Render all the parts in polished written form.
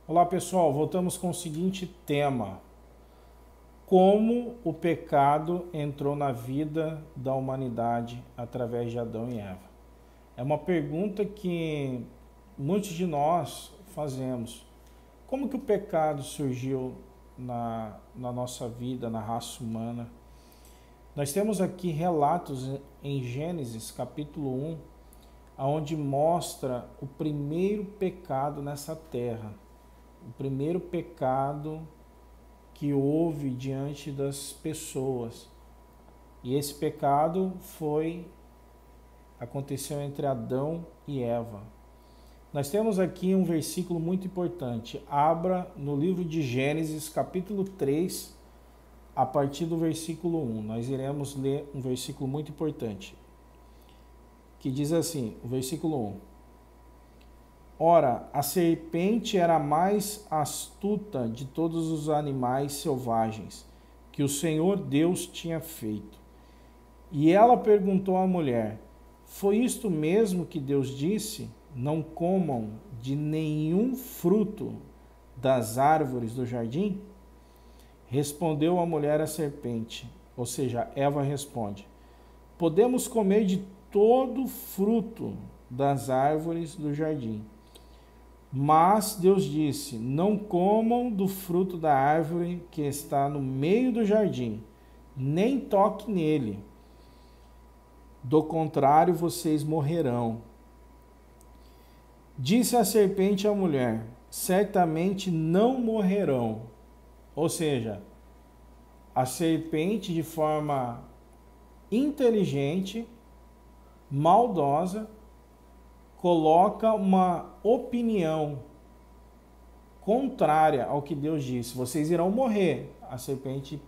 Olá pessoal, voltamos com o seguinte tema: como o pecado entrou na vida da humanidade através de Adão e Eva? É uma pergunta que muitos de nós fazemos. Como que o pecado surgiu na nossa vida, na raça humana? Nós temos aqui relatos em Gênesis capítulo 1, onde mostra o primeiro pecado nessa terra. O primeiro pecado que houve diante das pessoas. E esse pecado aconteceu entre Adão e Eva. Nós temos aqui um versículo muito importante. Abra no livro de Gênesis, capítulo 3, a partir do versículo 1. Nós iremos ler um versículo muito importante, que diz assim, o versículo 1. Ora, a serpente era a mais astuta de todos os animais selvagens que o Senhor Deus tinha feito. E ela perguntou à mulher: foi isto mesmo que Deus disse? Não comam de nenhum fruto das árvores do jardim? Respondeu a mulher à serpente, ou seja, Eva responde: podemos comer de todo fruto das árvores do jardim. Mas Deus disse: não comam do fruto da árvore que está no meio do jardim, nem toque nele. Do contrário, vocês morrerão. Disse a serpente à mulher: certamente não morrerão. Ou seja, a serpente, de forma inteligente, maldosa, coloca uma opinião contrária ao que Deus disse. Vocês irão morrer. A serpente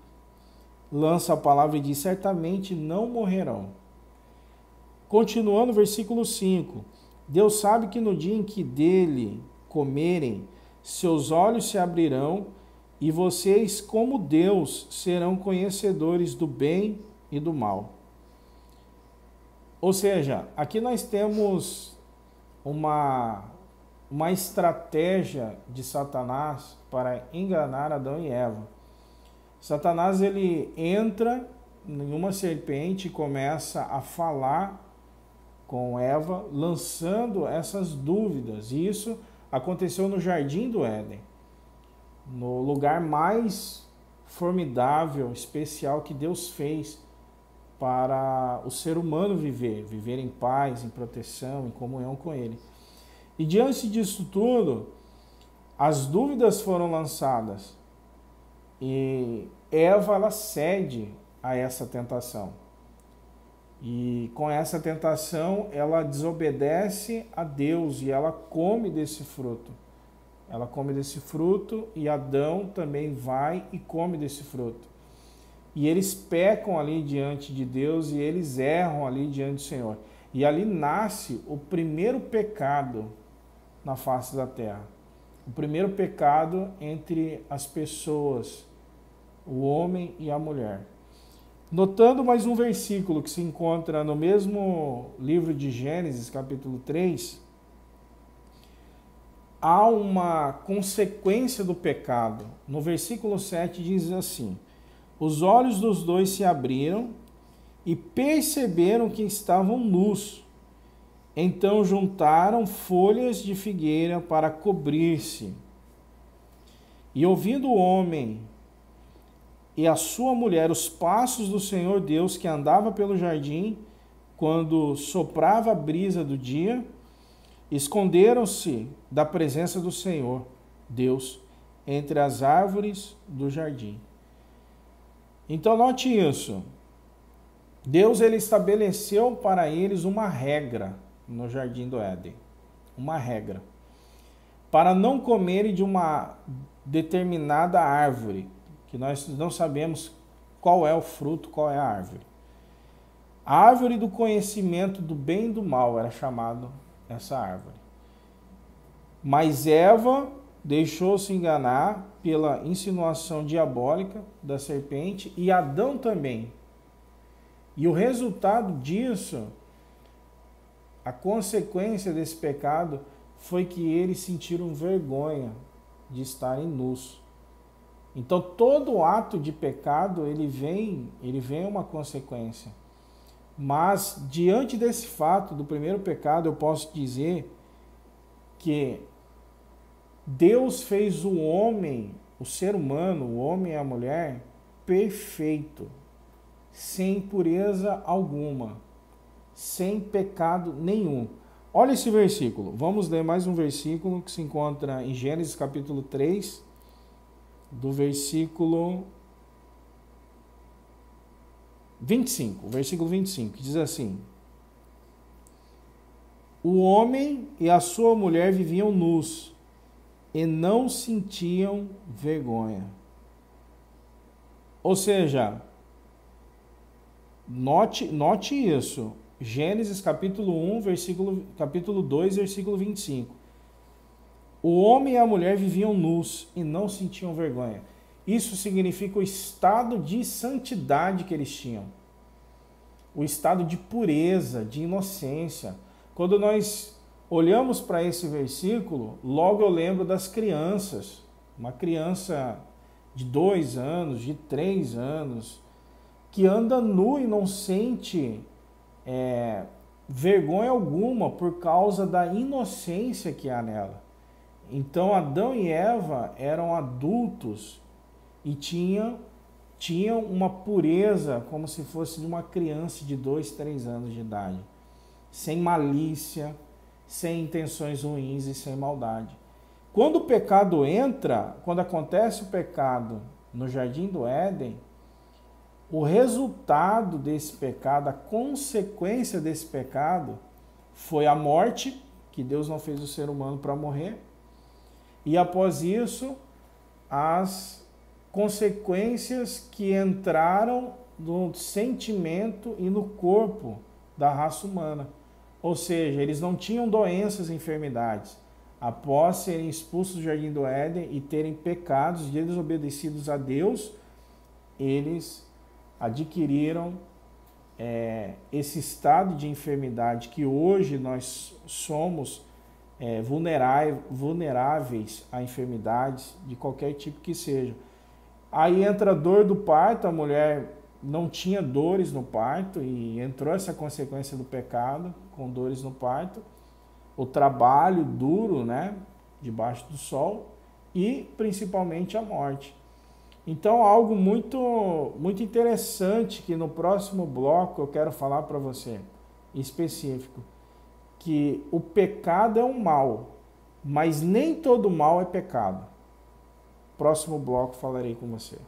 lança a palavra e diz: certamente não morrerão. Continuando, versículo 5. Deus sabe que no dia em que dele comerem, seus olhos se abrirão e vocês, como Deus, serão conhecedores do bem e do mal. Ou seja, aqui nós temos uma estratégia de Satanás para enganar Adão e Eva. Satanás, ele entra em uma serpente e começa a falar com Eva, lançando essas dúvidas. E isso aconteceu no Jardim do Éden, no lugar mais formidável, especial que Deus fez para o ser humano viver em paz, em proteção, em comunhão com Ele. E diante disso tudo, as dúvidas foram lançadas e Eva, ela cede a essa tentação. E com essa tentação, ela desobedece a Deus e ela come desse fruto. Ela come desse fruto e Adão também vai e come desse fruto. E eles pecam ali diante de Deus e eles erram ali diante do Senhor. E ali nasce o primeiro pecado na face da terra. O primeiro pecado entre as pessoas, o homem e a mulher. Notando mais um versículo que se encontra no mesmo livro de Gênesis, capítulo 3, há uma consequência do pecado. No versículo 7 diz assim: os olhos dos dois se abriram e perceberam que estavam nus. Então juntaram folhas de figueira para cobrir-se. E ouvindo o homem e a sua mulher os passos do Senhor Deus que andava pelo jardim, quando soprava a brisa do dia, esconderam-se da presença do Senhor Deus entre as árvores do jardim. Então note isso. Deus, ele estabeleceu para eles uma regra no Jardim do Éden. Uma regra. Para não comerem de uma determinada árvore, que nós não sabemos qual é o fruto, qual é a árvore. A árvore do conhecimento do bem e do mal era chamado essa árvore. Mas Eva deixou-se enganar pela insinuação diabólica da serpente e Adão também. E o resultado disso, a consequência desse pecado, foi que eles sentiram vergonha de estarem nus. Então todo ato de pecado ele vem uma consequência. Mas diante desse fato do primeiro pecado, eu posso dizer que Deus fez o homem, o ser humano, o homem e a mulher, perfeito, sem impureza alguma, sem pecado nenhum. Olha esse versículo. Vamos ler mais um versículo que se encontra em Gênesis capítulo 3, do versículo 25, versículo 25, que diz assim: o homem e a sua mulher viviam nus e não sentiam vergonha. Ou seja, note isso. Gênesis capítulo 1, capítulo 2, versículo 25. O homem e a mulher viviam nus e não sentiam vergonha. Isso significa o estado de santidade que eles tinham. O estado de pureza, de inocência. Quando nós olhamos para esse versículo, logo eu lembro das crianças. Uma criança de 2 anos, de 3 anos, que anda nu e não sente vergonha alguma por causa da inocência que há nela. Então Adão e Eva eram adultos e tinham uma pureza como se fosse de uma criança de 2, 3 anos de idade, sem malícia, sem intenções ruins e sem maldade. Quando o pecado entra, quando acontece o pecado no Jardim do Éden, o resultado desse pecado, a consequência desse pecado, foi a morte, que Deus não fez o ser humano para morrer, e após isso, as consequências que entraram no sentimento e no corpo da raça humana. Ou seja, eles não tinham doenças e enfermidades. Após serem expulsos do Jardim do Éden e terem pecados desobedecidos a Deus, eles adquiriram esse estado de enfermidade que hoje nós somos vulneráveis a enfermidades de qualquer tipo que seja. Aí entra a dor do parto, a mulher não tinha dores no parto e entrou essa consequência do pecado com dores no parto, o trabalho duro, né, debaixo do sol e principalmente a morte. Então, algo muito interessante que no próximo bloco eu quero falar para você, específico, que o pecado é um mal, mas nem todo mal é pecado. Próximo bloco falarei com você.